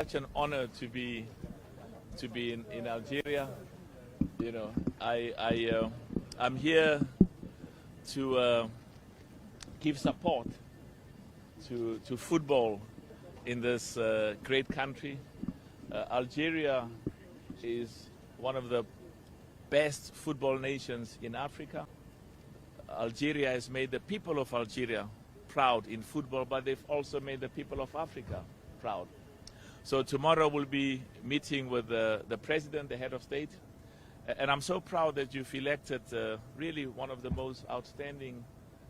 such an honor to be in Algeria. You know, I'm here to give support to football in this great country. Algeria is one of the best football nations in Africa. Algeria has made the people of Algeria proud in football, but they've also made the people of Africa proud. So tomorrow we'll be meeting with the president, the head of state, and I'm so proud that you've elected really one of the most outstanding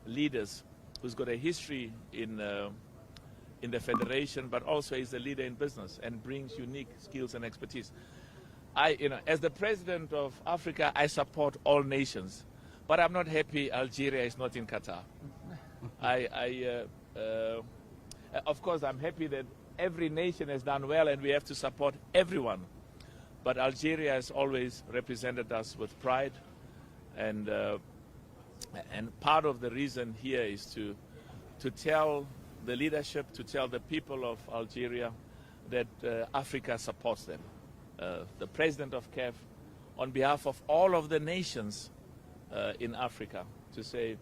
leaders who's got a history in the federation, but also is a leader in business and brings unique skills and expertise. As the president of Africa, I support all nations, but I'm not happy Algeria is not in Qatar. Of course, I'm happy that every nation has done well and we have to support everyone. But Algeria has always represented us with pride, and part of the reason here is to tell the leadership, to tell the people of Algeria that Africa supports them. The president of CAF, on behalf of all of the nations in Africa, to say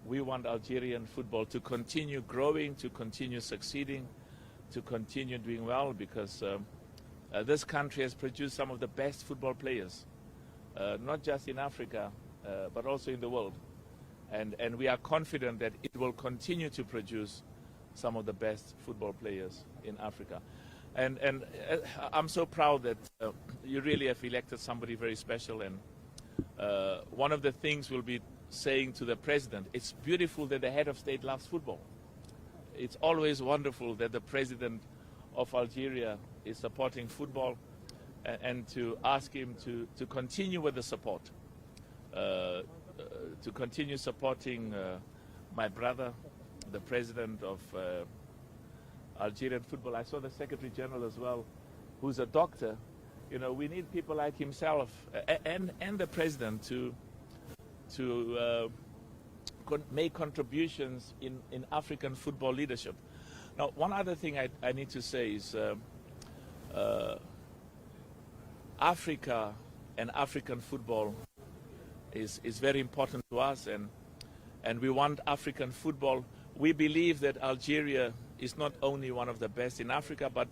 we want Algerian football to continue growing, to continue succeeding, to continue doing well, because this country has produced some of the best football players, not just in Africa, but also in the world. And we are confident that it will continue to produce some of the best football players in Africa. And I'm so proud that you really have elected somebody very special. And one of the things we'll be saying to the president, it's beautiful that the head of state loves football. It's always wonderful that the president of Algeria is supporting football, and to ask him to continue with the support, to continue supporting my brother, the president of Algerian football. I saw the Secretary General as well, who's a doctor. You know, we need people like himself and the president to make contributions in African football leadership. Now, one other thing I need to say is Africa and African football is very important to us, and we want African football. We believe that Algeria is not only one of the best in Africa, but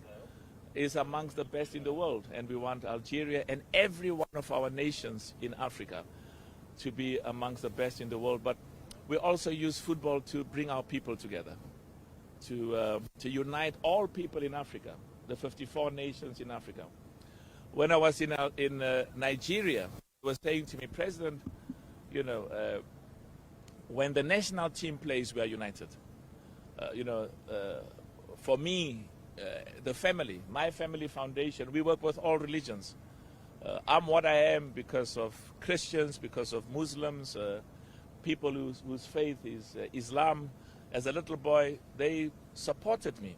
is amongst the best in the world. And we want Algeria and every one of our nations in Africa to be amongst the best in the world. But we also use football to bring our people together, to unite all people in Africa, the 54 nations in Africa. When I was in Nigeria, he was saying to me, President, you know, when the national team plays, we are united. For me, the family, my family foundation, we work with all religions. I'm what I am because of Christians, because of Muslims, people whose faith is Islam. As a little boy, they supported me,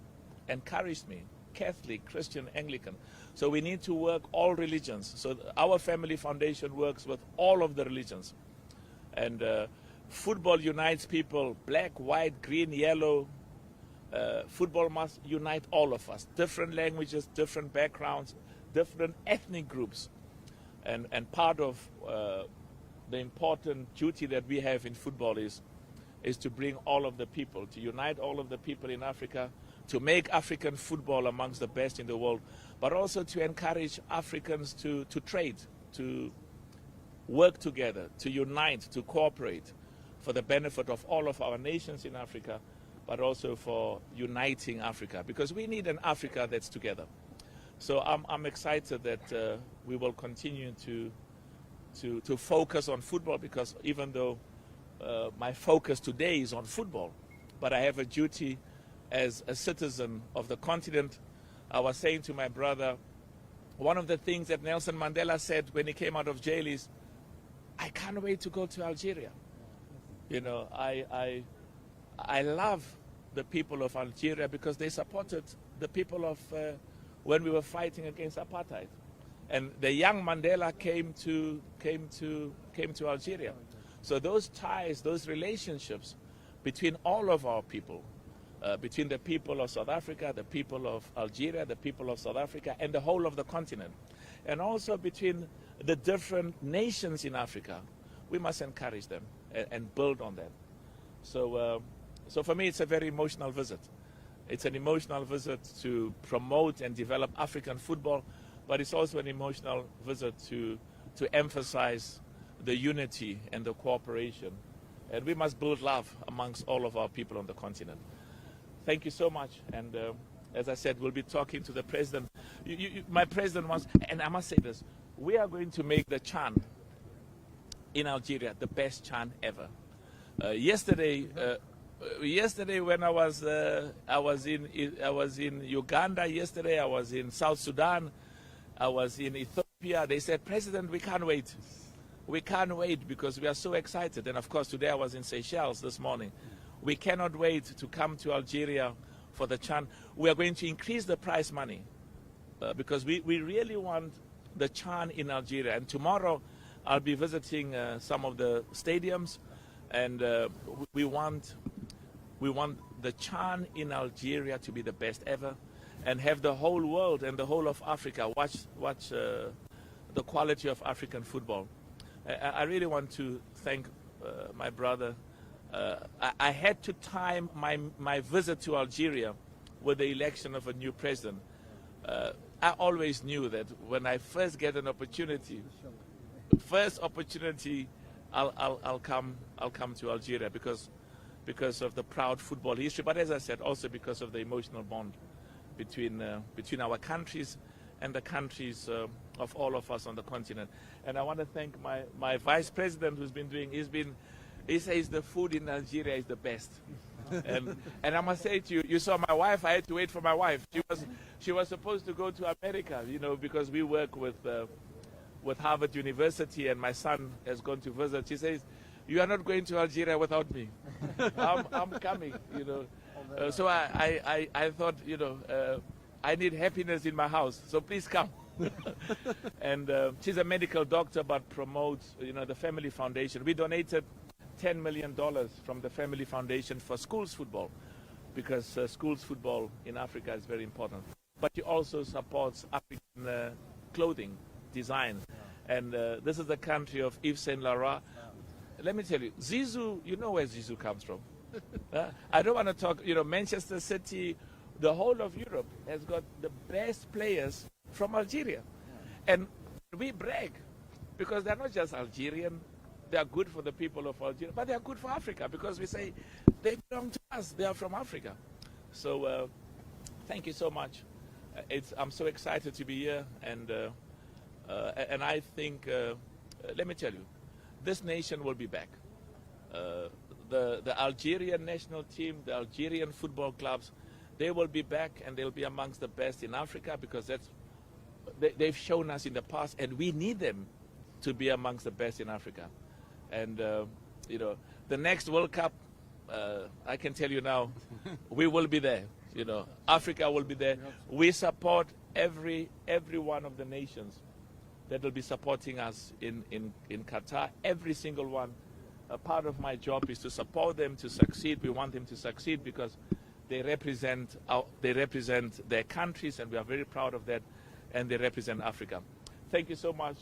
encouraged me, Catholic, Christian, Anglican. So we need to work all religions. So our family foundation works with all of the religions. And football unites people, black, white, green, yellow. Football must unite all of us, different languages, different backgrounds, different ethnic groups. And part of the important duty that we have in football is to bring all of the people, to unite all of the people in Africa, to make African football amongst the best in the world, but also to encourage Africans to trade, to work together, to unite, to cooperate for the benefit of all of our nations in Africa, but also for uniting Africa, because we need an Africa that's together. So I'm excited that we will continue to focus on football, because even though my focus today is on football, but I have a duty as a citizen of the continent. I was saying to my brother, one of the things that Nelson Mandela said when he came out of jail is, I can't wait to go to Algeria. You know, I love the people of Algeria because they supported the people of when we were fighting against apartheid. And the young Mandela came to Algeria. So those ties, those relationships between all of our people between the people of South Africa, the people of Algeria, the people of South Africa, and the whole of the continent. And also between the different nations in Africa. We must encourage them and build on them. So for me, it's a very emotional visit. It's an emotional visit to promote and develop African football, but it's also an emotional visit to emphasize the unity and the cooperation. And we must build love amongst all of our people on the continent. Thank you so much. And as I said, we'll be talking to the president. My president wants, and I must say this, we are going to make the CHAN in Algeria the best CHAN ever. Yesterday when I was in Uganda yesterday, I was in South Sudan, I was in Ethiopia. They said, President, we can't wait. We can't wait because we are so excited. And of course, today I was in Seychelles this morning. We cannot wait to come to Algeria for the CHAN. We are going to increase the prize money because we really want the CHAN in Algeria. And tomorrow I'll be visiting some of the stadiums, and we want the CHAN in Algeria to be the best ever, and have the whole world and the whole of Africa watch the quality of African football. I really want to thank my brother. I had to time my visit to Algeria with the election of a new president. I always knew that when I first get an opportunity, I'll come to Algeria because of the proud football history, but as I said, also because of the emotional bond between our countries and the countries of all of us on the continent. And I want to thank my vice president who's been doing. He says the food in Algeria is the best. And I must say to you, you saw my wife. I had to wait for my wife. She was supposed to go to America, because we work with Harvard University, and my son has gone to visit. She says, "You are not going to Algeria without me." I'm coming, So I thought, I need happiness in my house, so please come. And she's a medical doctor, but promotes, the Family Foundation. We donated $10 million from the Family Foundation for schools football, because schools football in Africa is very important. But she also supports African clothing design. And this is the country of Yves Saint Laurent. Let me tell you, Zizou, you know where Zizou comes from. I don't want to talk, Manchester City, the whole of Europe has got the best players from Algeria. And we brag because they're not just Algerian, they are good for the people of Algeria, but they are good for Africa because we say they belong to us, they are from Africa. So thank you so much. I'm so excited to be here, and I think, let me tell you, this nation will be back. The Algerian national team, the Algerian football clubs, they will be back, and they'll be amongst the best in Africa because they've shown us in the past, and we need them to be amongst the best in Africa. And the next World Cup, I can tell you now, we will be there. Africa will be there. We support every one of the nations that will be supporting us in Qatar, every single one. A part of my job is to support them to succeed. We want them to succeed because they represent their countries, and we are very proud of that, and they represent Africa. Thank you so much.